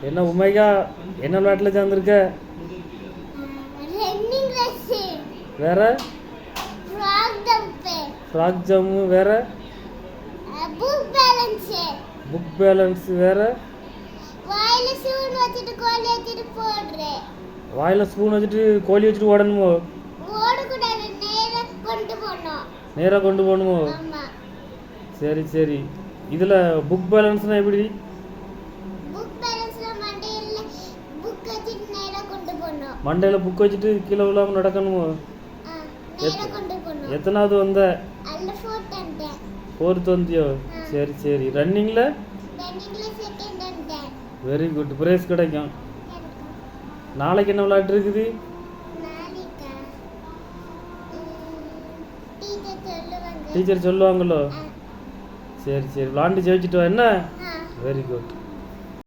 என்ன உமைகா என்ன விளையாட்டில் சேர்ந்துருக்க? ரன்னிங் ரேஸ், வேற ஃப்ராக் ஜம்ப், வேற புக் பேலன்ஸ், புக் பேலன்ஸ், வேற வாயில ஸ்பூன் வச்சிட்டு கோலி வச்சிட்டு போடுறே. வாயில் ஸ்பூன் வச்சுட்டு கோழி வச்சுட்டு ஓடணுமோ? ஓடக்கூடாது, நேரா கொண்டு போகணும். நேராக கொண்டு போகணுமோ? ஆமா. சரி சரி. இதில் புக் பேலன்ஸ்னால் எப்படி? புக் பேலன்ஸ்ல மண்டையில புக் வச்சிட்டு நேரா கொண்டு போகணும். மண்டையில் புக் வச்சுட்டு கீழே விழாமல் நடக்கணுமோ? நேரா கொண்டு போகணும். எத்தனாவது வந்த? அல்ல ஃபோர்த் அண்ட் ஃபோர்த் வந்தியோ? சரி சரி. ரன்னிங்கில் ரன்னிங்ல second and very good, prize கிடைக்கும். நாளைக்கு என்ன விளையாட்டு இருக்குது? நாளைக்கா டீச்சர் சொல்லுவாங்க. டீச்சர் சொல்லுவாங்களோ? சரி சரி, விளாண்டு ஜெயிச்சுட்டு வா என்ன. Very good.